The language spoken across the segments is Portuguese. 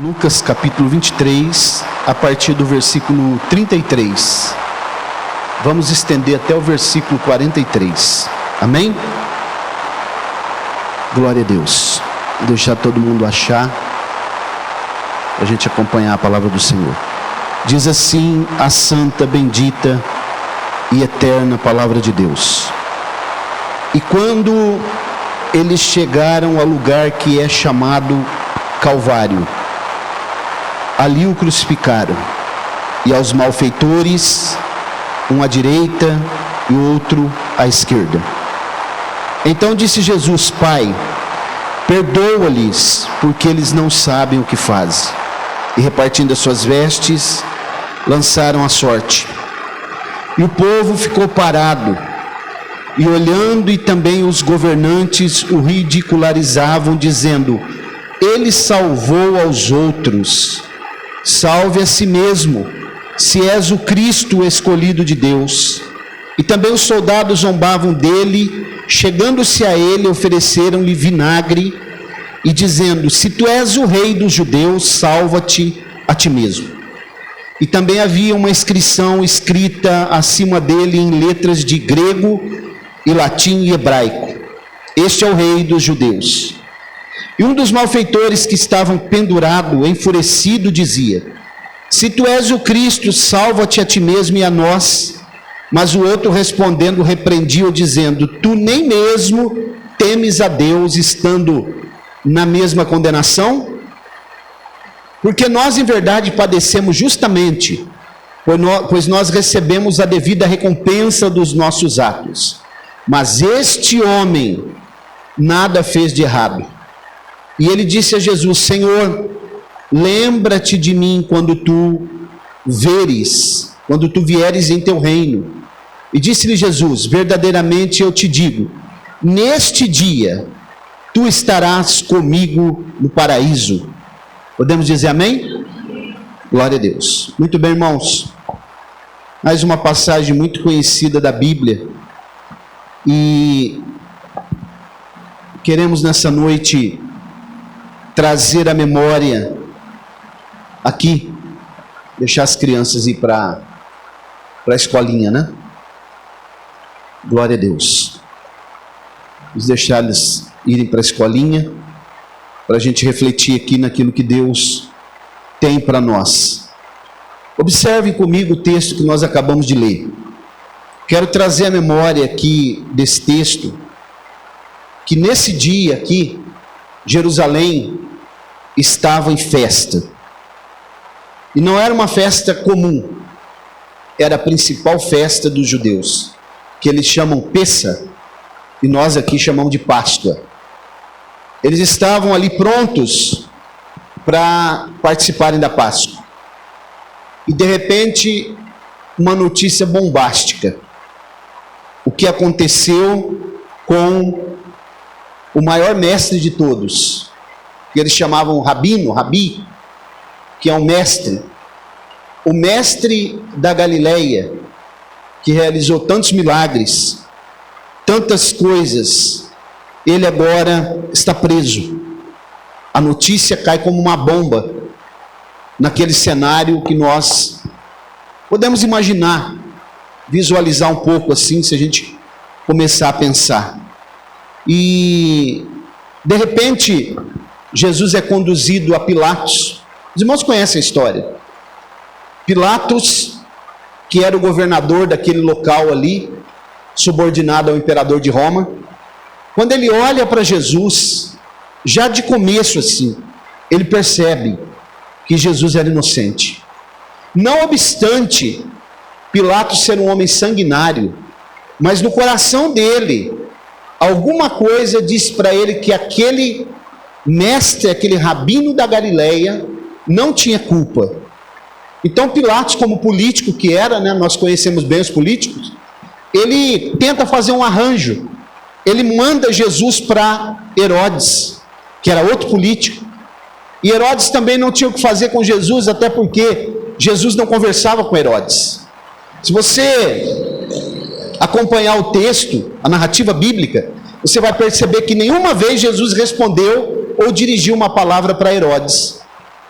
Lucas capítulo 23, a partir do versículo 33. Vamos estender até o versículo 43. Amém? Glória a Deus. Vou deixar todo mundo achar, para a gente acompanhar a palavra do Senhor. Diz assim a santa, bendita e eterna palavra de Deus. E quando eles chegaram ao lugar que é chamado Calvário, ali o crucificaram, e aos malfeitores, um à direita e outro à esquerda. Então disse Jesus: Pai, perdoa-lhes, porque eles não sabem o que fazem. E repartindo as suas vestes, lançaram a sorte. E o povo ficou parado, e olhando, e também os governantes o ridicularizavam, dizendo: Ele salvou aos outros, salve a si mesmo, se és o Cristo, o escolhido de Deus. E também os soldados zombavam dele, chegando-se a ele, ofereceram-lhe vinagre, e dizendo: Se tu és o rei dos judeus, salva-te a ti mesmo. E também havia uma inscrição escrita acima dele em letras de grego e latim e hebraico: Este é o rei dos judeus. E um dos malfeitores que estavam pendurado, enfurecido, dizia: Se tu és o Cristo, salva-te a ti mesmo e a nós. Mas o outro respondendo repreendia-o, dizendo: Tu nem mesmo temes a Deus, estando na mesma condenação? Porque nós em verdade padecemos justamente, pois nós recebemos a devida recompensa dos nossos atos. Mas este homem nada fez de errado. E ele disse a Jesus: Senhor, lembra-te de mim quando tu vieres em teu reino. E disse-lhe Jesus: Verdadeiramente eu te digo, neste dia tu estarás comigo no paraíso. Podemos dizer amém? Glória a Deus. Muito bem, irmãos. Mais uma passagem muito conhecida da Bíblia. E queremos nessa noite trazer a memória aqui, deixar as crianças ir para a escolinha, né? Glória a Deus. Vamos deixar eles irem para a escolinha, para a gente refletir aqui naquilo que Deus tem para nós. Observe comigo o texto que nós acabamos de ler. Quero trazer a memória aqui desse texto, que nesse dia aqui, Jerusalém estava em festa. E não era uma festa comum, era a principal festa dos judeus, que eles chamam Pessa, e nós aqui chamamos de Páscoa. Eles estavam ali prontos para participarem da Páscoa. E de repente, uma notícia bombástica. O que aconteceu com o maior mestre de todos, que eles chamavam Rabi, que é um mestre, o mestre da Galileia, que realizou tantos milagres, tantas coisas, ele agora está preso. A notícia cai como uma bomba naquele cenário que nós podemos imaginar, visualizar um pouco assim, se a gente começar a pensar. E de repente Jesus é conduzido a Pilatos. Os irmãos conhecem a história. Pilatos, que era o governador daquele local ali, subordinado ao imperador de Roma, quando ele olha para Jesus, já de começo assim, ele percebe que Jesus era inocente. Não obstante Pilatos ser um homem sanguinário, mas no coração dele, alguma coisa diz para ele que aquele mestre, aquele rabino da Galileia, não tinha culpa. Então Pilatos, como político que era, né, nós conhecemos bem os políticos, ele tenta fazer um arranjo. Ele manda Jesus para Herodes, que era outro político. E Herodes também não tinha o que fazer com Jesus, até porque Jesus não conversava com Herodes. Se você acompanhar o texto, a narrativa bíblica, você vai perceber que nenhuma vez Jesus respondeu ou dirigiu uma palavra para Herodes.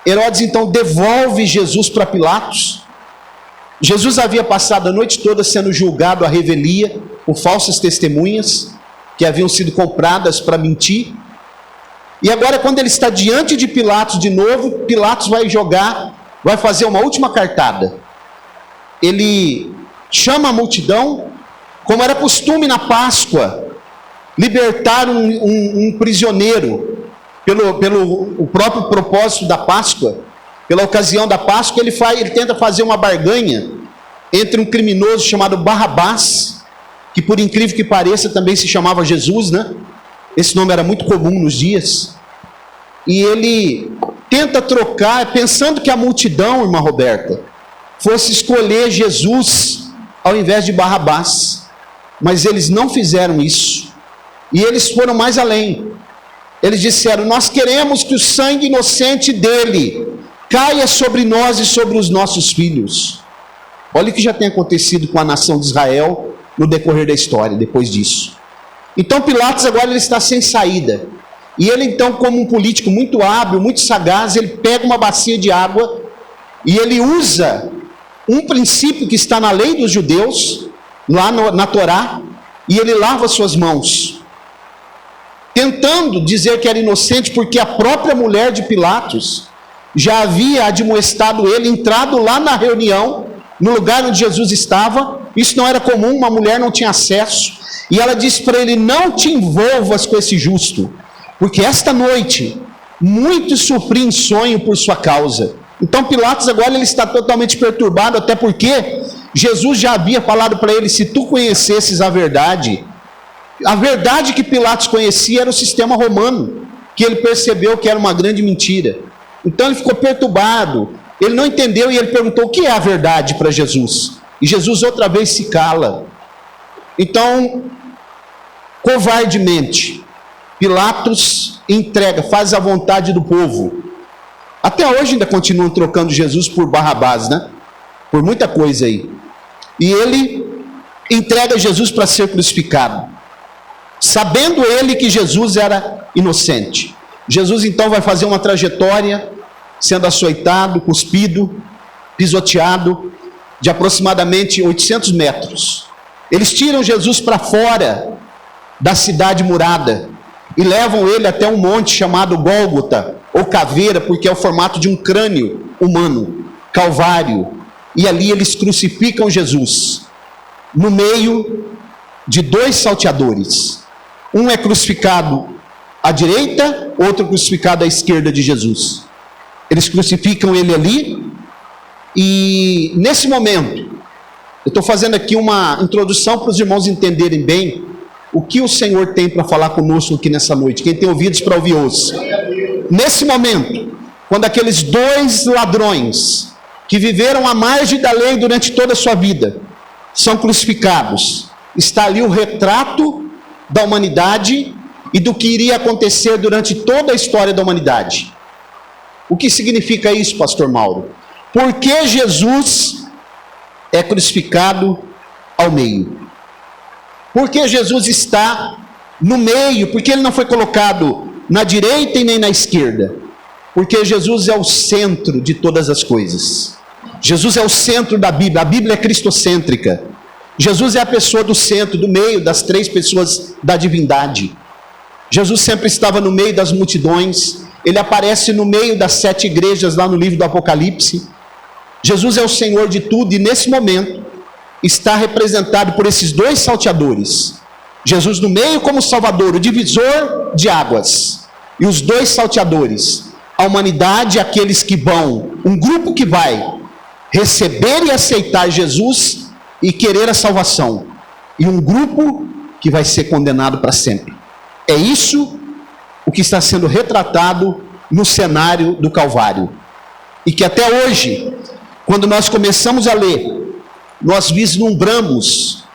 Herodes então devolve Jesus para Pilatos. Jesus havia passado a noite toda sendo julgado à revelia por falsas testemunhas que haviam sido compradas para mentir. E agora, quando ele está diante de Pilatos de novo, Pilatos vai fazer uma última cartada. Ele chama a multidão, como era costume na Páscoa, libertar um prisioneiro, pelo o próprio propósito da Páscoa, pela ocasião da Páscoa, ele tenta fazer uma barganha entre um criminoso chamado Barrabás, que por incrível que pareça também se chamava Jesus, né? Esse nome era muito comum nos dias. E ele tenta trocar, pensando que a multidão, irmã Roberta, fosse escolher Jesus ao invés de Barrabás. Mas eles não fizeram isso. E eles foram mais além. Eles disseram: nós queremos que o sangue inocente dele caia sobre nós e sobre os nossos filhos. Olha o que já tem acontecido com a nação de Israel no decorrer da história, depois disso. Então Pilatos agora ele está sem saída. E ele então, como um político muito hábil, muito sagaz, ele pega uma bacia de água e ele usa um princípio que está na lei dos judeus, lá na Torá, e ele lava suas mãos, tentando dizer que era inocente, porque a própria mulher de Pilatos já havia admoestado ele, entrado lá na reunião, no lugar onde Jesus estava. Isso não era comum, uma mulher não tinha acesso, e ela disse para ele: não te envolvas com esse justo, porque esta noite muitos sofri em sonho por sua causa. Então Pilatos agora ele está totalmente perturbado, até porque Jesus já havia falado para ele: se tu conhecesses a verdade que Pilatos conhecia era o sistema romano, que ele percebeu que era uma grande mentira. Então ele ficou perturbado, ele não entendeu, e ele perguntou: o que é a verdade para Jesus? E Jesus outra vez se cala. Então, covardemente, Pilatos faz a vontade do povo. Até hoje ainda continuam trocando Jesus por Barrabás, né? Por muita coisa aí. E ele entrega Jesus para ser crucificado, sabendo ele que Jesus era inocente. Jesus então vai fazer uma trajetória, sendo açoitado, cuspido, pisoteado, de aproximadamente 800 metros. Eles tiram Jesus para fora da cidade murada e levam ele até um monte chamado Gólgota, ou caveira, porque é o formato de um crânio humano, Calvário. E ali eles crucificam Jesus, no meio de dois salteadores. Um é crucificado à direita, outro crucificado à esquerda de Jesus. Eles crucificam ele ali, e nesse momento, eu estou fazendo aqui uma introdução para os irmãos entenderem bem o que o Senhor tem para falar conosco aqui nessa noite. Quem tem ouvidos para ouvir, ouça. Nesse momento, quando aqueles dois ladrões que viveram à margem da lei durante toda a sua vida são crucificados, está ali o retrato da humanidade e do que iria acontecer durante toda a história da humanidade. O que significa isso, pastor Mauro? Por que Jesus é crucificado ao meio? Por que Jesus está no meio? Por que ele não foi colocado na direita e nem na esquerda? Porque Jesus é o centro de todas as coisas. Jesus é o centro da Bíblia. A Bíblia é cristocêntrica. Jesus é a pessoa do centro, do meio das três pessoas da divindade. Jesus sempre estava no meio das multidões. Ele aparece no meio das 7 igrejas lá no livro do Apocalipse. Jesus é o Senhor de tudo, e nesse momento está representado por esses dois salteadores. Jesus no meio como Salvador, o divisor de águas, e os dois salteadores, a humanidade, aqueles que vão, um grupo que vai receber e aceitar Jesus e querer a salvação, e um grupo que vai ser condenado para sempre. É isso o que está sendo retratado no cenário do Calvário, e que até hoje, quando nós começamos a ler, nós vislumbramos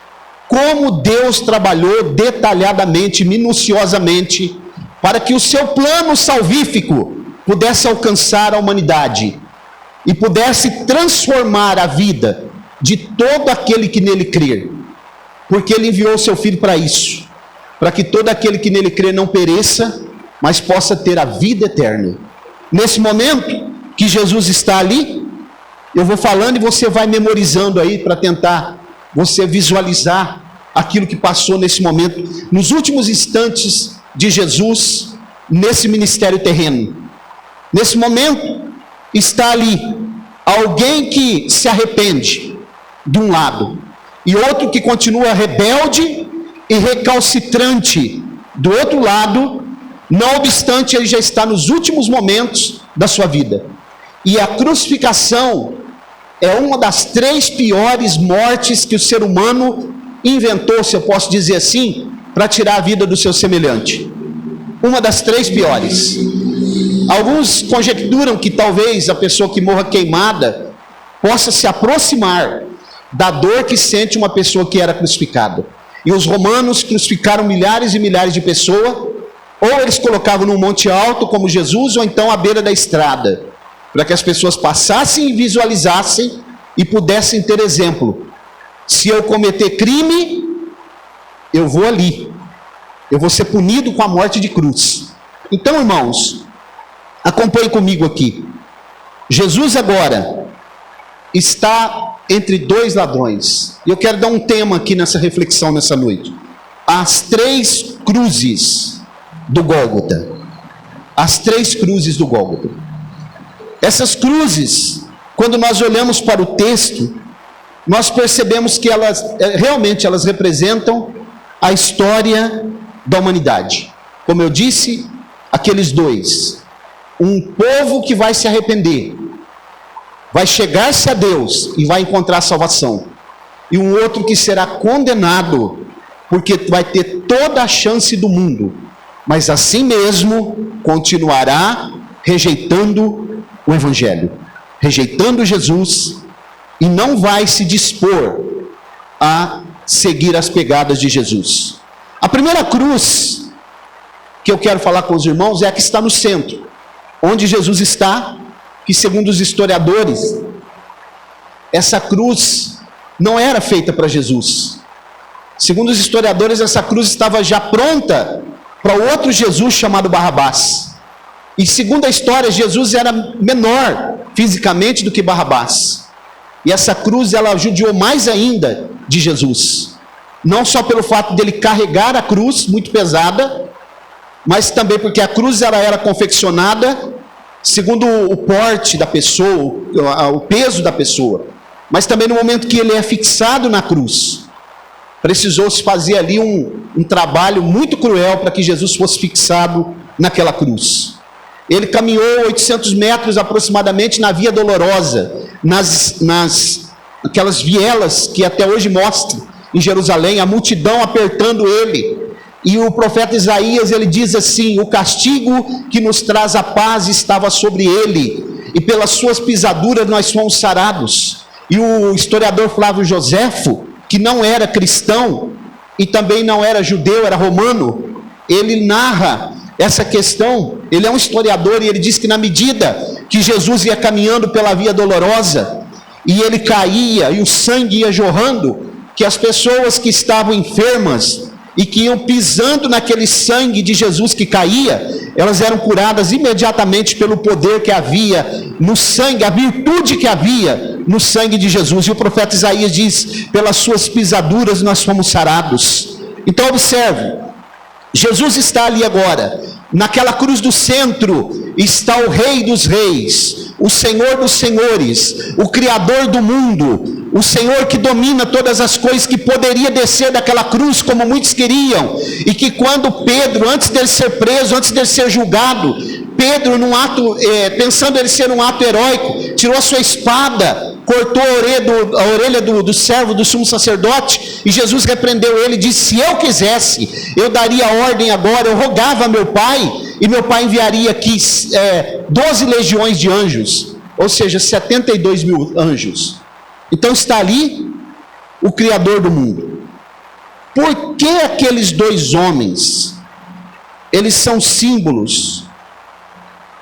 como Deus trabalhou detalhadamente, minuciosamente, para que o seu plano salvífico pudesse alcançar a humanidade e pudesse transformar a vida de todo aquele que nele crer, porque ele enviou o seu Filho para isso, para que todo aquele que nele crer não pereça, mas possa ter a vida eterna. Nesse momento que Jesus está ali? Eu vou falando e você vai memorizando aí para tentar você visualizar aquilo que passou nesse momento, nos últimos instantes de Jesus nesse ministério terreno. Nesse momento está ali alguém que se arrepende de um lado e outro que continua rebelde e recalcitrante do outro lado. Não obstante, ele já está nos últimos momentos da sua vida. E a crucificação é uma das 3 piores mortes que o ser humano inventou, se eu posso dizer assim, para tirar a vida do seu semelhante. Uma das 3 piores. Alguns conjecturam que talvez a pessoa que morra queimada possa se aproximar da dor que sente uma pessoa que era crucificada. E os romanos crucificaram milhares e milhares de pessoas, ou eles colocavam num monte alto como Jesus, ou então à beira da estrada, para que as pessoas passassem e visualizassem e pudessem ter exemplo. Se eu cometer crime, eu vou ali, eu vou ser punido com a morte de cruz. Então, irmãos, acompanhe comigo aqui. Jesus agora está entre 2 ladrões. E eu quero dar um tema aqui nessa reflexão nessa noite: as 3 cruzes do Gólgota. As 3 cruzes do Gólgota. Essas cruzes, quando nós olhamos para o texto, nós percebemos que elas realmente representam a história da humanidade. Como eu disse, aqueles 2, um povo que vai se arrepender, vai chegar-se a Deus e vai encontrar salvação, e um outro que será condenado, porque vai ter toda a chance do mundo, mas assim mesmo continuará rejeitando o Evangelho, rejeitando Jesus, e não vai se dispor a seguir as pegadas de Jesus. A primeira cruz que eu quero falar com os irmãos é a que está no centro, onde Jesus está, que segundo os historiadores, essa cruz não era feita para Jesus. Segundo os historiadores, essa cruz estava já pronta para outro Jesus chamado Barrabás. E segundo a história, Jesus era menor fisicamente do que Barrabás. E essa cruz, ela judiou mais ainda de Jesus. Não só pelo fato dele carregar a cruz, muito pesada, mas também porque a cruz ela era confeccionada segundo o porte da pessoa, o peso da pessoa. Mas também no momento que ele é fixado na cruz, precisou-se fazer ali um trabalho muito cruel para que Jesus fosse fixado naquela cruz. Ele caminhou 800 metros aproximadamente na Via Dolorosa, aquelas vielas que até hoje mostram em Jerusalém, a multidão apertando ele. E o profeta Isaías, ele diz assim: o castigo que nos traz a paz estava sobre ele, e pelas suas pisaduras nós fomos sarados. E o historiador Flávio Joséfo, que não era cristão, e também não era judeu, era romano, ele narra essa questão. Ele é um historiador, e ele diz que na medida que Jesus ia caminhando pela Via Dolorosa, e ele caía, e o sangue ia jorrando, que as pessoas que estavam enfermas, e que iam pisando naquele sangue de Jesus que caía, elas eram curadas imediatamente pelo poder que havia no sangue, a virtude que havia no sangue de Jesus. E o profeta Isaías diz: pelas suas pisaduras nós fomos sarados. Então observe, Jesus está ali agora, naquela cruz do centro está o Rei dos Reis, o Senhor dos Senhores, o Criador do mundo, o Senhor que domina todas as coisas, que poderia descer daquela cruz como muitos queriam, e que quando Pedro, antes dele ser preso, antes dele ser julgado, Pedro, num ato, pensando ele ser um ato heróico, tirou a sua espada, cortou a orelha do servo do sumo sacerdote, e Jesus repreendeu ele e disse: se eu quisesse, eu daria ordem agora, eu rogava a meu pai, e meu pai enviaria aqui 12 legiões de anjos, ou seja, 72 mil anjos. Então está ali o Criador do mundo. Por que aqueles 2 homens, eles são símbolos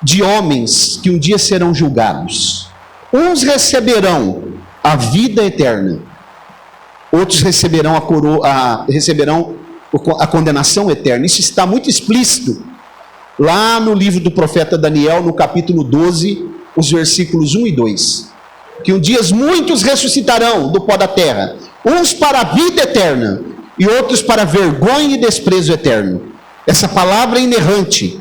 de homens que um dia serão julgados? Uns receberão a vida eterna, outros receberão receberão a condenação eterna. Isso está muito explícito lá no livro do profeta Daniel, no capítulo 12, os versículos 1 e 2. Que um dia muitos ressuscitarão do pó da terra, uns para a vida eterna e outros para vergonha e desprezo eterno. Essa palavra é inerrante,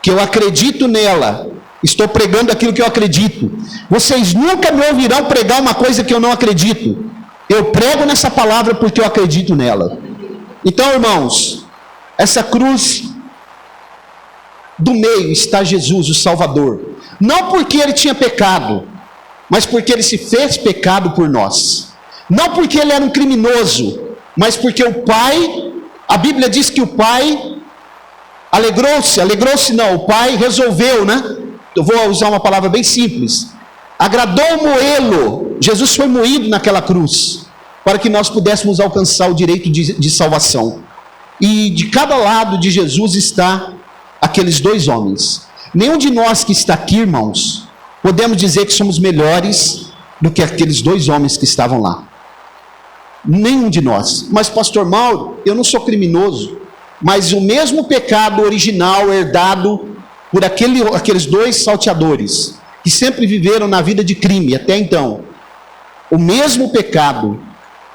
que eu acredito nela, estou pregando aquilo que eu acredito. Vocês nunca me ouvirão pregar uma coisa que eu não acredito. Eu prego nessa palavra porque eu acredito nela. Então, irmãos, essa cruz do meio está Jesus, o Salvador. Não porque ele tinha pecado, mas porque ele se fez pecado por nós. Não porque ele era um criminoso, mas porque o Pai, a Bíblia diz que o Pai alegrou-se não, o Pai resolveu, né? Eu vou usar uma palavra bem simples. Agradou moê-lo. Jesus foi moído naquela cruz, para que nós pudéssemos alcançar o direito de salvação. E de cada lado de Jesus está aqueles dois homens. Nenhum de nós que está aqui, irmãos, podemos dizer que somos melhores do que aqueles dois homens que estavam lá. Nenhum de nós. Mas pastor Mauro, eu não sou criminoso, mas o mesmo pecado original herdado por aqueles dois salteadores, que sempre viveram na vida de crime até então, o mesmo pecado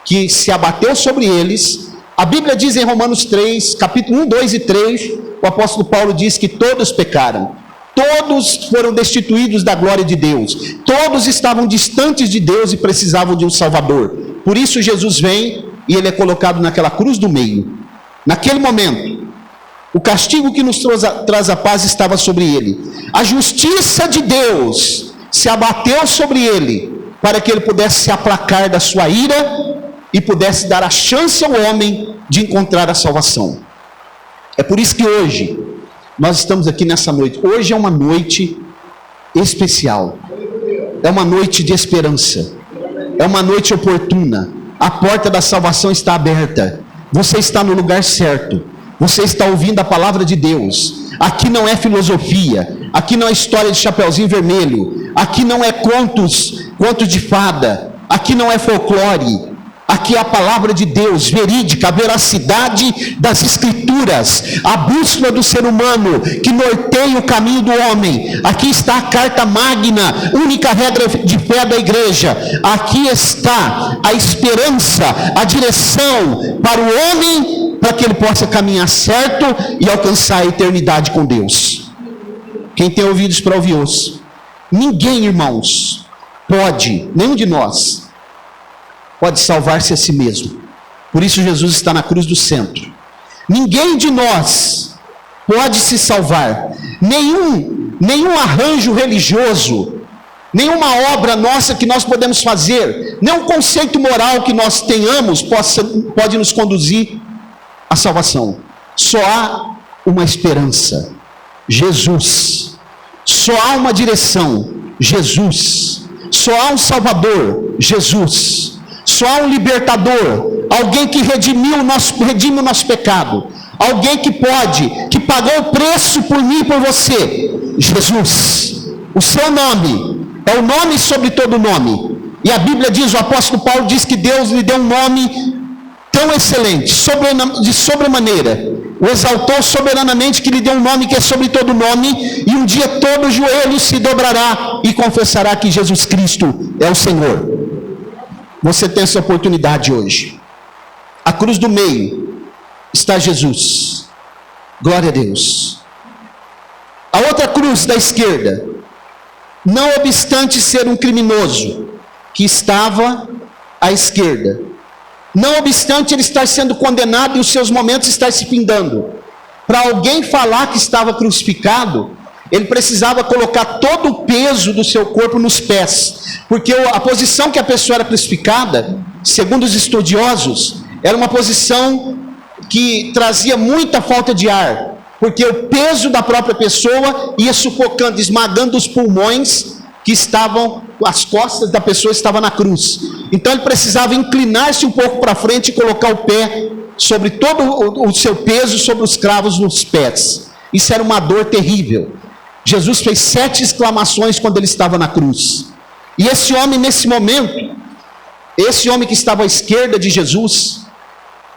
que se abateu sobre eles, a Bíblia diz em Romanos 3, capítulo 1, 2 e 3, o apóstolo Paulo diz que todos pecaram, todos foram destituídos da glória de Deus, todos estavam distantes de Deus e precisavam de um Salvador. Por isso Jesus vem e ele é colocado naquela cruz do meio. Naquele momento, o castigo que nos traz a paz estava sobre ele. A justiça de Deus se abateu sobre ele, para que ele pudesse se aplacar da sua ira e pudesse dar a chance ao homem de encontrar a salvação. É por isso que hoje, nós estamos aqui nessa noite. Hoje é uma noite especial. É uma noite de esperança. É uma noite oportuna. A porta da salvação está aberta. Você está no lugar certo. Você está ouvindo a palavra de Deus. Aqui não é filosofia. Aqui não é história de Chapeuzinho Vermelho. Aqui não é contos de fada. Aqui não é folclore. Aqui é a palavra de Deus, verídica, a veracidade das Escrituras, a bússola do ser humano que norteia o caminho do homem. Aqui está a carta magna, única regra de fé da igreja. Aqui está a esperança, a direção para o homem, para que ele possa caminhar certo e alcançar a eternidade com Deus. Quem tem ouvidos para ouvir, ouça. Ninguém, irmãos, pode, nenhum de nós, pode salvar-se a si mesmo. Por isso Jesus está na cruz do centro. Ninguém de nós pode se salvar. Nenhum arranjo religioso, nenhuma obra nossa que nós podemos fazer, nenhum conceito moral que nós tenhamos pode nos conduzir à salvação. Só há uma esperança, Jesus. Só há uma direção, Jesus. Só há um Salvador, Jesus. Só há um libertador, alguém que redime o nosso pecado, alguém que pagou o preço por mim e por você, Jesus. O seu nome é o nome sobre todo nome, e a Bíblia diz, o apóstolo Paulo diz que Deus lhe deu um nome tão excelente, de sobremaneira, o exaltou soberanamente, que lhe deu um nome que é sobre todo nome, e um dia todo joelho se dobrará e confessará que Jesus Cristo é o Senhor. Você tem essa oportunidade hoje. A cruz do meio está Jesus. Glória a Deus. A outra cruz da esquerda, não obstante ser um criminoso, que estava à esquerda, não obstante ele estar sendo condenado e os seus momentos estar se findando, para alguém falar que estava crucificado, ele precisava colocar todo o peso do seu corpo nos pés, porque a posição que a pessoa era crucificada, segundo os estudiosos, era uma posição que trazia muita falta de ar, porque o peso da própria pessoa ia sufocando, esmagando os pulmões que estavam, as costas da pessoa estavam na cruz. Então ele precisava inclinar-se um pouco para frente e colocar o pé sobre todo o seu peso sobre os cravos nos pés. Isso era uma dor terrível. Jesus fez 7 exclamações quando ele estava na cruz. E esse homem, nesse momento, esse homem que estava à esquerda de Jesus,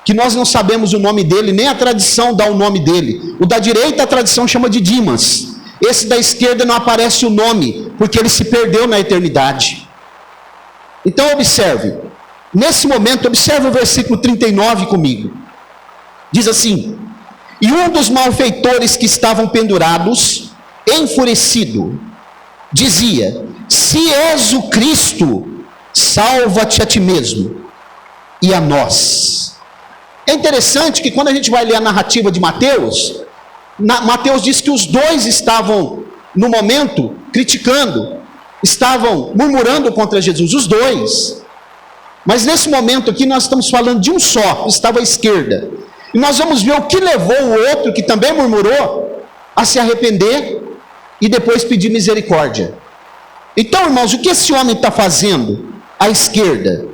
que nós não sabemos o nome dele, nem a tradição dá o nome dele. O da direita a tradição chama de Dimas. Esse da esquerda não aparece o nome, porque ele se perdeu na eternidade. Então observe, nesse momento, observe o versículo 39 comigo. Diz assim: e um dos malfeitores que estavam pendurados, enfurecido, dizia: se és o Cristo, salva-te a ti mesmo e a nós. É interessante que quando a gente vai ler a narrativa de Mateus, Mateus diz que os dois estavam, no momento, criticando, estavam murmurando contra Jesus, os dois. Mas nesse momento aqui nós estamos falando de um só, que estava à esquerda. E nós vamos ver o que levou o outro, que também murmurou, a se arrepender e depois pedir misericórdia. Então, irmãos, o que esse homem está fazendo à esquerda?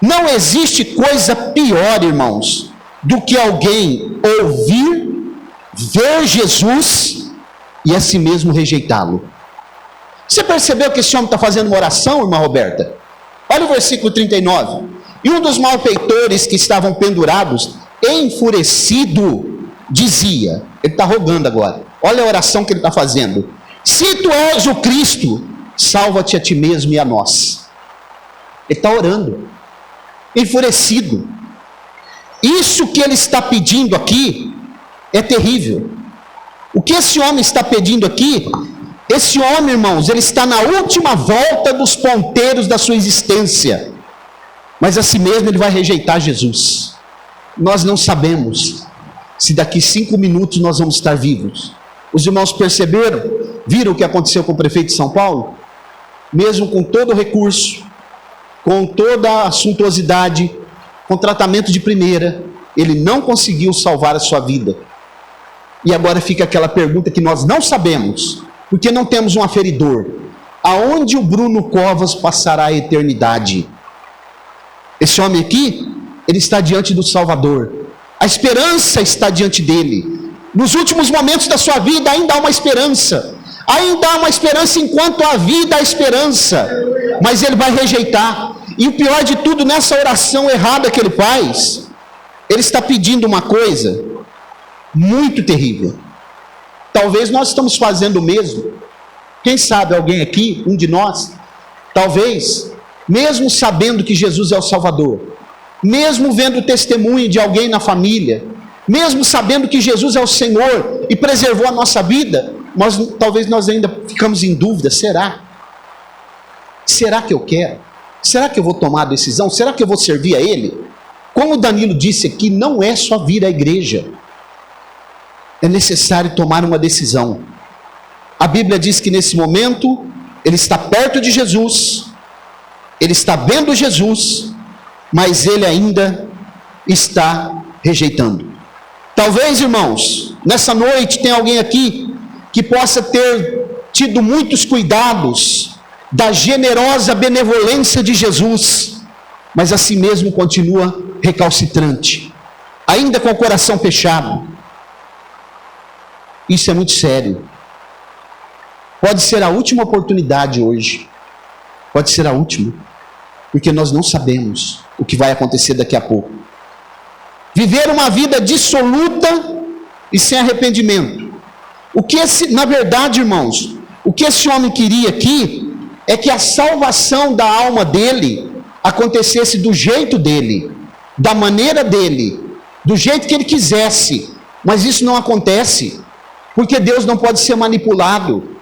Não existe coisa pior, irmãos, do que alguém ouvir, ver Jesus e a si mesmo rejeitá-lo. Você percebeu que esse homem está fazendo uma oração, irmã Roberta? Olha o versículo 39. E um dos malfeitores que estavam pendurados, enfurecido, dizia, ele está rogando agora, olha a oração que ele está fazendo: se tu és o Cristo, salva-te a ti mesmo e a nós. Ele está orando, enfurecido. Isso que ele está pedindo aqui é terrível. O que esse homem está pedindo aqui, esse homem, irmãos, ele está na última volta dos ponteiros da sua existência, mas a si mesmo ele vai rejeitar Jesus. Nós não sabemos se daqui 5 minutos nós vamos estar vivos. Os irmãos perceberam, viram o que aconteceu com o prefeito de São Paulo? Mesmo com todo o recurso, com toda a suntuosidade, com tratamento de primeira, ele não conseguiu salvar a sua vida. E agora fica aquela pergunta que nós não sabemos, porque não temos um aferidor: aonde o Bruno Covas passará a eternidade? Esse homem aqui, ele está diante do Salvador, a esperança está diante dele. Nos últimos momentos da sua vida ainda há uma esperança, ainda há uma esperança enquanto há vida, há esperança, mas ele vai rejeitar. E o pior de tudo, nessa oração errada que ele faz, ele está pedindo uma coisa muito terrível. Talvez nós estamos fazendo o mesmo. Quem sabe alguém aqui, um de nós, talvez, mesmo sabendo que Jesus é o Salvador, mesmo vendo o testemunho de alguém na família, mesmo sabendo que Jesus é o Senhor e preservou a nossa vida, talvez nós ainda ficamos em dúvida: será? Será que eu quero? Será que eu vou tomar a decisão? Será que eu vou servir a Ele? Como o Danilo disse aqui, não é só vir à igreja, é necessário tomar uma decisão. A Bíblia diz que nesse momento, ele está perto de Jesus, ele está vendo Jesus, mas ele ainda está rejeitando. Talvez, irmãos, nessa noite tem alguém aqui que possa ter tido muitos cuidados da generosa benevolência de Jesus, mas a si mesmo continua recalcitrante, ainda com o coração fechado. Isso é muito sério. Pode ser a última oportunidade hoje, pode ser a última, porque nós não sabemos o que vai acontecer daqui a pouco. Viver uma vida dissoluta e sem arrependimento. Na verdade, irmãos, o que esse homem queria aqui é que a salvação da alma dele acontecesse do jeito dele, da maneira dele, do jeito que ele quisesse. Mas isso não acontece, porque Deus não pode ser manipulado.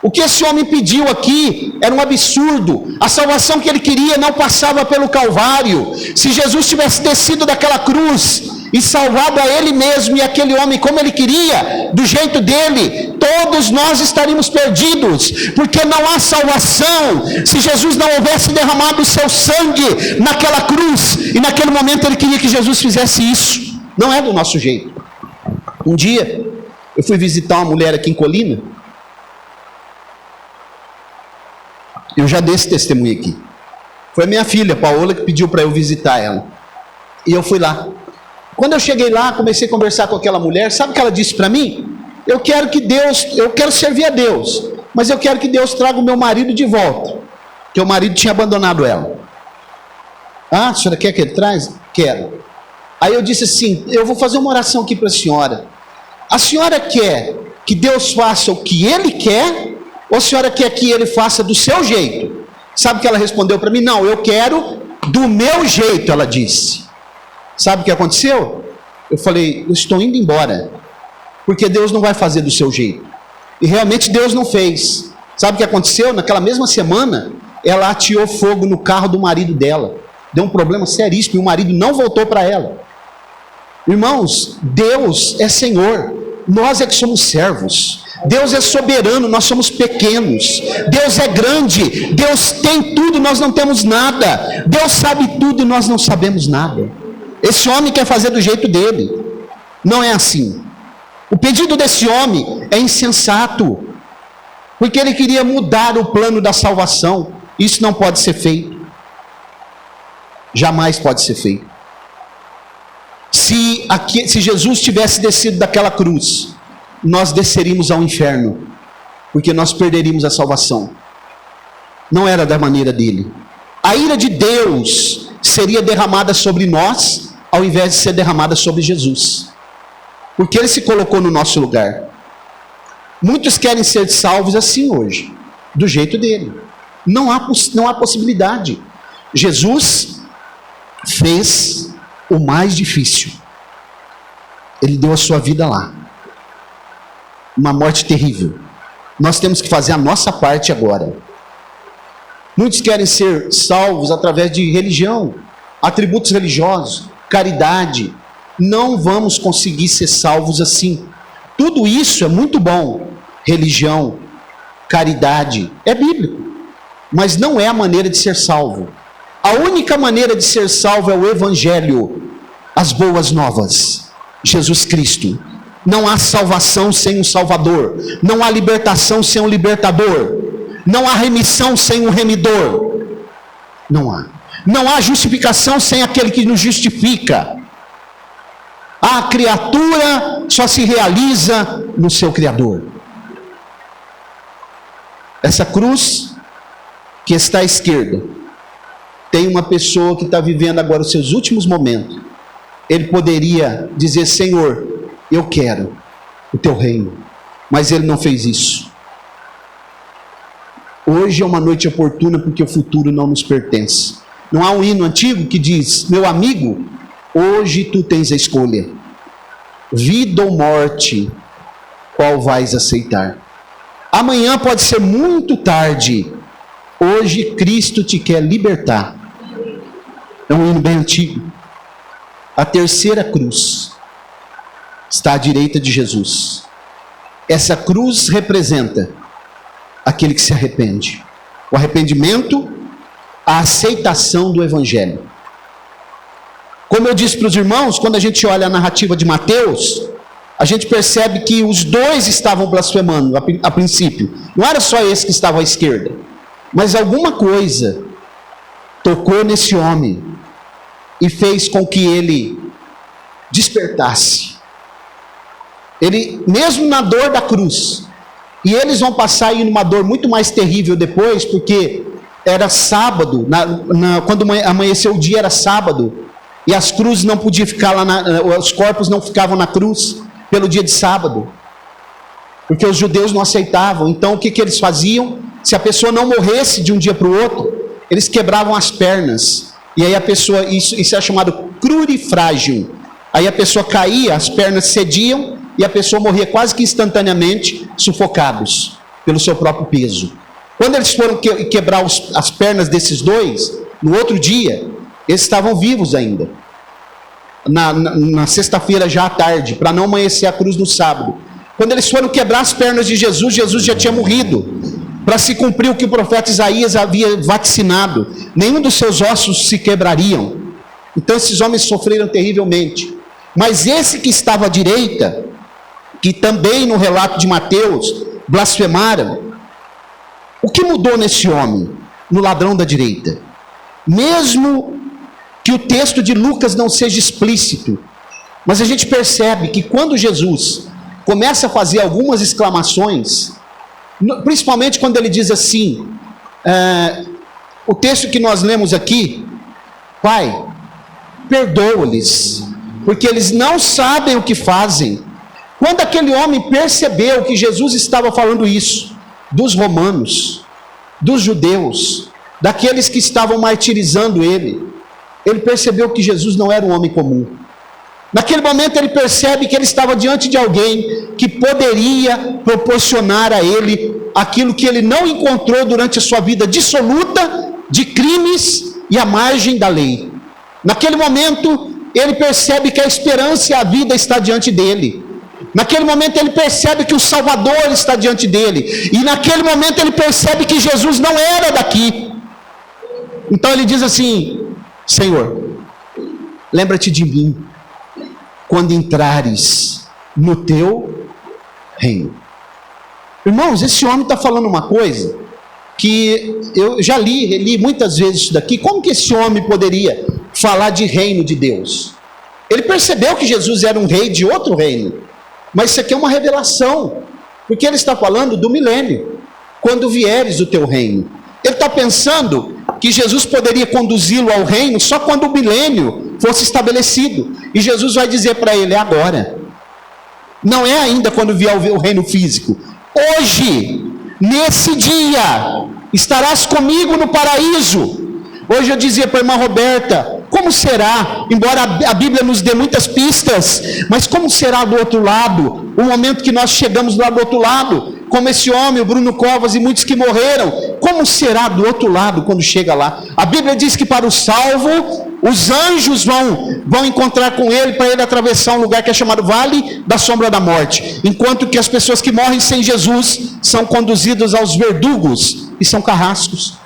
O que esse homem pediu aqui era um absurdo. A salvação que ele queria não passava pelo Calvário. Se Jesus tivesse descido daquela cruz e salvado a ele mesmo e aquele homem como ele queria, do jeito dele, todos nós estaríamos perdidos, porque não há salvação se Jesus não houvesse derramado o seu sangue naquela cruz, e naquele momento ele queria que Jesus fizesse isso. Não é do nosso jeito. Um dia eu fui visitar uma mulher aqui em Colina. Eu já dei esse testemunho aqui. Foi a minha filha, Paola, que pediu para eu visitar ela. E eu fui lá. Quando eu cheguei lá, comecei a conversar com aquela mulher. Sabe o que ela disse para mim? Eu quero servir a Deus, mas eu quero que Deus traga o meu marido de volta, porque o marido tinha abandonado ela. Ah, a senhora quer que ele traz? Quero. Aí eu disse assim: eu vou fazer uma oração aqui para a senhora. A senhora quer que Deus faça o que Ele quer, ou a senhora quer que Ele faça do seu jeito? Sabe o que ela respondeu para mim? Não, eu quero do meu jeito, ela disse. Sabe o que aconteceu? Eu falei, eu estou indo embora, porque Deus não vai fazer do seu jeito. E realmente Deus não fez. Sabe o que aconteceu? Naquela mesma semana, ela ateou fogo no carro do marido dela. Deu um problema seríssimo e o marido não voltou para ela. Irmãos, Deus é Senhor, nós é que somos servos. Deus é soberano, nós somos pequenos. Deus é grande, Deus tem tudo, nós não temos nada. Deus sabe tudo e nós não sabemos nada. Esse homem quer fazer do jeito dele. Não é assim. O pedido desse homem é insensato, porque ele queria mudar o plano da salvação. Isso não pode ser feito. Jamais pode ser feito. Se Jesus tivesse descido daquela cruz, nós desceríamos ao inferno, porque nós perderíamos a salvação. Não era da maneira dele. A ira de Deus seria derramada sobre nós, ao invés de ser derramada sobre Jesus, porque ele se colocou no nosso lugar. Muitos querem ser salvos assim hoje, do jeito dele. Não há possibilidade. Jesus fez o mais difícil. Ele deu a sua vida lá. Uma morte terrível. Nós temos que fazer a nossa parte agora. Muitos querem ser salvos através de religião, atributos religiosos, caridade. Não vamos conseguir ser salvos assim. Tudo isso é muito bom. Religião, caridade, é bíblico, mas não é a maneira de ser salvo. A única maneira de ser salvo é o Evangelho, as boas novas, Jesus Cristo. Não há salvação sem um Salvador, não há libertação sem um libertador, não há remissão sem um remidor, não há justificação sem aquele que nos justifica. A criatura só se realiza no seu Criador. Essa cruz que está à esquerda, tem uma pessoa que está vivendo agora os seus últimos momentos. Ele poderia dizer: Senhor, eu quero o teu reino, mas ele não fez isso. Hoje é uma noite oportuna, porque o futuro não nos pertence. Não há um hino antigo que diz: meu amigo, hoje tu tens a escolha, vida ou morte, qual vais aceitar? Amanhã pode ser muito tarde. Hoje Cristo te quer libertar. É um hino bem antigo. A terceira cruz está à direita de Jesus. Essa cruz representa aquele que se arrepende. O arrependimento, a aceitação do Evangelho. Como eu disse para os irmãos, quando a gente olha a narrativa de Mateus, a gente percebe que os dois estavam blasfemando a princípio. Não era só esse que estava à esquerda, mas alguma coisa tocou nesse homem e fez com que ele despertasse. Ele, mesmo na dor da cruz, e eles vão passar aí numa dor muito mais terrível depois, porque era sábado, quando amanheceu o dia era sábado, e as cruzes não podiam ficar lá, os corpos não ficavam na cruz pelo dia de sábado, porque os judeus não aceitavam. Então o que eles faziam? Se a pessoa não morresse de um dia para o outro, eles quebravam as pernas, e aí a pessoa, isso é chamado crurifrágio, aí a pessoa caía, as pernas cediam, e a pessoa morria quase que instantaneamente, sufocados pelo seu próprio peso. Quando eles foram quebrar as pernas desses dois, no outro dia, eles estavam vivos ainda, na sexta-feira já à tarde, para não amanhecer a cruz no sábado. Quando eles foram quebrar as pernas de Jesus, Jesus já tinha morrido, para se cumprir o que o profeta Isaías havia vaticinado: nenhum dos seus ossos se quebrariam. Então esses homens sofreram terrivelmente. Mas esse que estava à direita, que também no relato de Mateus blasfemaram, o que mudou nesse homem, no ladrão da direita? Mesmo que o texto de Lucas não seja explícito, mas a gente percebe que quando Jesus começa a fazer algumas exclamações, principalmente quando ele diz assim, o texto que nós lemos aqui: Pai, perdoa-lhes, porque eles não sabem o que fazem. Quando aquele homem percebeu que Jesus estava falando isso, dos romanos, dos judeus, daqueles que estavam martirizando ele percebeu que Jesus não era um homem comum. Naquele momento ele percebe que ele estava diante de alguém que poderia proporcionar a ele aquilo que ele não encontrou durante a sua vida dissoluta de crimes e à margem da lei. Naquele momento ele percebe que a esperança e a vida está diante dele. Naquele momento ele percebe que o Salvador está diante dele. E naquele momento ele percebe que Jesus não era daqui. Então ele diz assim: Senhor, lembra-te de mim quando entrares no teu reino. Irmãos, esse homem está falando uma coisa que eu já reli muitas vezes isso daqui. Como que esse homem poderia falar de reino de Deus? Ele percebeu que Jesus era um rei de outro reino, mas isso aqui é uma revelação, porque ele está falando do milênio, quando vieres o teu reino. Ele está pensando que Jesus poderia conduzi-lo ao reino só quando o milênio fosse estabelecido, e Jesus vai dizer para ele: é agora, não é ainda quando vier o reino físico. Hoje, nesse dia, estarás comigo no paraíso. Hoje eu dizia para a irmã Roberta: como será, embora a Bíblia nos dê muitas pistas, mas como será do outro lado, o momento que nós chegamos lá do outro lado, como esse homem, o Bruno Covas e muitos que morreram, como será do outro lado quando chega lá? A Bíblia diz que para o salvo, os anjos vão encontrar com ele, para ele atravessar um lugar que é chamado Vale da Sombra da Morte, enquanto que as pessoas que morrem sem Jesus são conduzidas aos verdugos e são carrascos.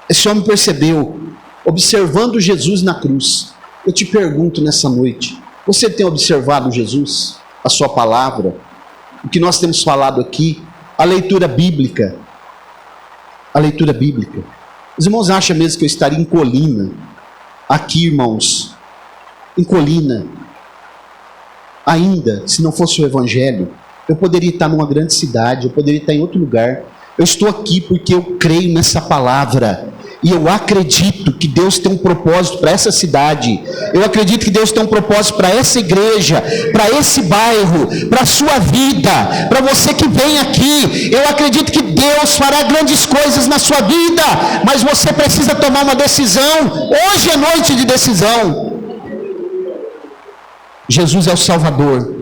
Esse homem percebeu, observando Jesus na cruz. Eu te pergunto nessa noite: você tem observado Jesus, a sua palavra, o que nós temos falado aqui, a leitura bíblica? A leitura bíblica. Os irmãos acham mesmo que eu estaria em Colina, aqui, irmãos, em Colina, ainda, se não fosse o Evangelho? Eu poderia estar numa grande cidade, eu poderia estar em outro lugar. Eu estou aqui porque eu creio nessa palavra, e eu acredito que Deus tem um propósito para essa cidade. Eu acredito que Deus tem um propósito para essa igreja, para esse bairro, para a sua vida, para você que vem aqui. Eu acredito que Deus fará grandes coisas na sua vida, mas você precisa tomar uma decisão. Hoje é noite de decisão. Jesus é o Salvador.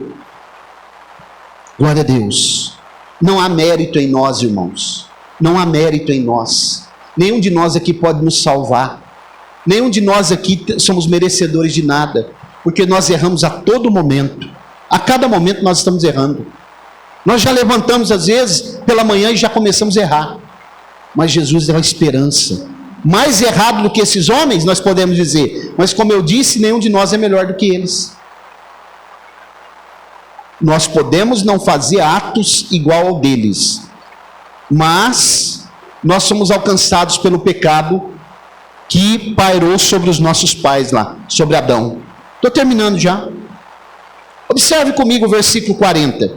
Glória a Deus. Não há mérito em nós, irmãos. Não há mérito em nós. Nenhum de nós aqui pode nos salvar. Nenhum de nós aqui somos merecedores de nada, porque nós erramos a todo momento. A cada momento nós estamos errando. Nós já levantamos às vezes pela manhã e já começamos a errar. Mas Jesus é a esperança. Mais errado do que esses homens, nós podemos dizer. Mas como eu disse, nenhum de nós é melhor do que eles. Nós podemos não fazer atos igual ao deles, mas nós somos alcançados pelo pecado que pairou sobre os nossos pais lá, sobre Adão. Estou terminando já. Observe comigo o versículo 40.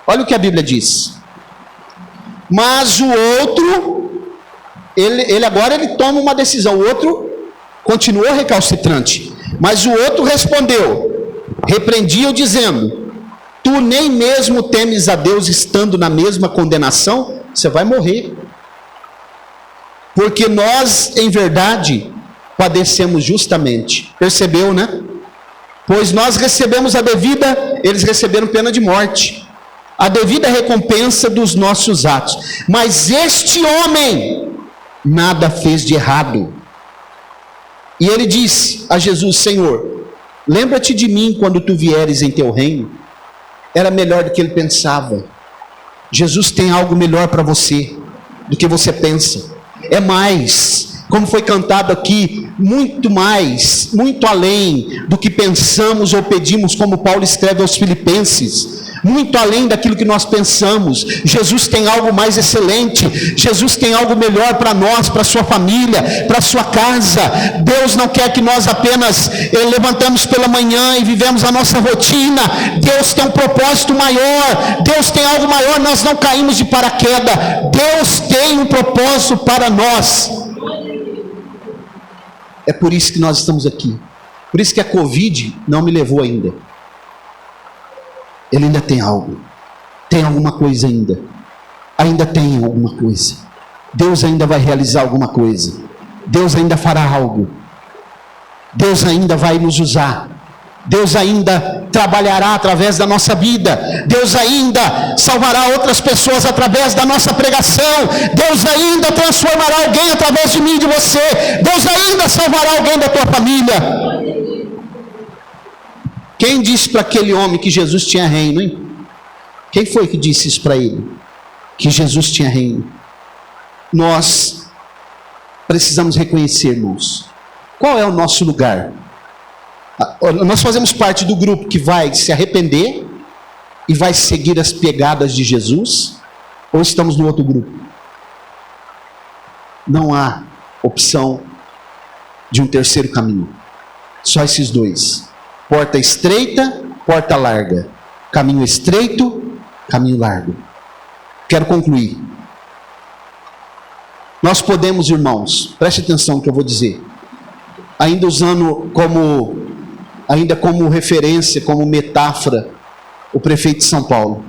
Olha o que a Bíblia diz. Mas o outro, ele agora toma uma decisão. O outro continuou recalcitrante. Mas o outro respondeu, repreendia-o dizendo: tu nem mesmo temes a Deus estando na mesma condenação? Você vai morrer. Porque nós, em verdade, padecemos justamente. Percebeu, né? Pois nós recebemos a devida, eles receberam pena de morte, a devida recompensa dos nossos atos. Mas este homem nada fez de errado. E ele disse a Jesus: Senhor, lembra-te de mim quando tu vieres em teu reino. Era melhor do que ele pensava. Jesus tem algo melhor para você do que você pensa. É mais, como foi cantado aqui, muito mais, muito além do que pensamos ou pedimos, como Paulo escreve aos Filipenses. Muito além daquilo que nós pensamos. Jesus tem algo mais excelente. Jesus tem algo melhor para nós, para a sua família, para a sua casa. Deus não quer que nós apenas levantamos pela manhã e vivemos a nossa rotina. Deus tem um propósito maior. Deus tem algo maior. Nós não caímos de paraquedas. Deus tem um propósito para nós. É por isso que nós estamos aqui. Por isso que a Covid não me levou ainda. Ele ainda tem algo. Tem alguma coisa ainda. Ainda tem alguma coisa. Deus ainda vai realizar alguma coisa. Deus ainda fará algo. Deus ainda vai nos usar. Deus ainda trabalhará através da nossa vida. Deus ainda salvará outras pessoas através da nossa pregação. Deus ainda transformará alguém através de mim e de você. Deus ainda salvará alguém da tua família. Quem disse para aquele homem que Jesus tinha reino, hein? Quem foi que disse isso para ele? Que Jesus tinha reino. Nós precisamos reconhecer, irmãos, qual é o nosso lugar. Nós fazemos parte do grupo que vai se arrepender e vai seguir as pegadas de Jesus, ou estamos no outro grupo? Não há opção de um terceiro caminho. Só esses dois. Porta estreita, porta larga. Caminho estreito, caminho largo. Quero concluir. Nós podemos, irmãos, preste atenção no que eu vou dizer, ainda usando como referência, como metáfora, o prefeito de São Paulo.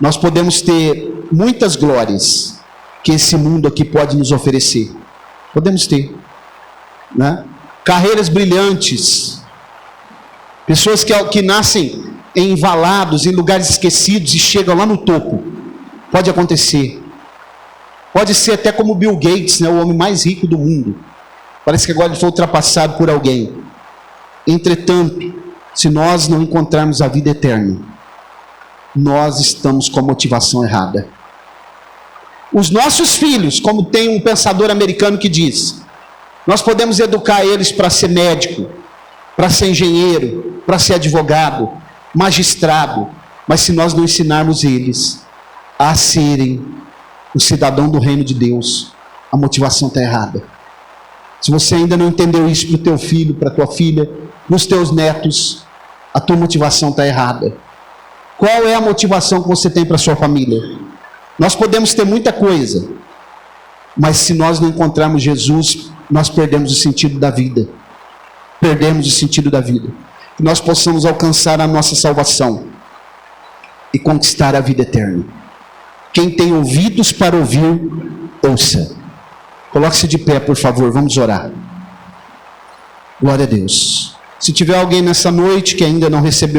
Nós podemos ter muitas glórias que esse mundo aqui pode nos oferecer. Podemos ter, né? Carreiras brilhantes, pessoas que nascem em valados, em lugares esquecidos e chegam lá no topo. Pode acontecer. Pode ser até como Bill Gates, né, o homem mais rico do mundo. Parece que agora ele foi ultrapassado por alguém. Entretanto, se nós não encontrarmos a vida eterna, nós estamos com a motivação errada. Os nossos filhos, como tem um pensador americano que diz, nós podemos educar eles para ser médico, para ser engenheiro, para ser advogado, magistrado, mas se nós não ensinarmos eles a serem o cidadão do reino de Deus, a motivação está errada. Se você ainda não entendeu isso para o teu filho, para a tua filha, para os teus netos, a tua motivação está errada. Qual é a motivação que você tem para a sua família? Nós podemos ter muita coisa, mas se nós não encontrarmos Jesus, nós perdemos o sentido da vida. Perdemos o sentido da vida. Que nós possamos alcançar a nossa salvação e conquistar a vida eterna. Quem tem ouvidos para ouvir, ouça. Coloque-se de pé, por favor, vamos orar. Glória a Deus. Se tiver alguém nessa noite que ainda não recebeu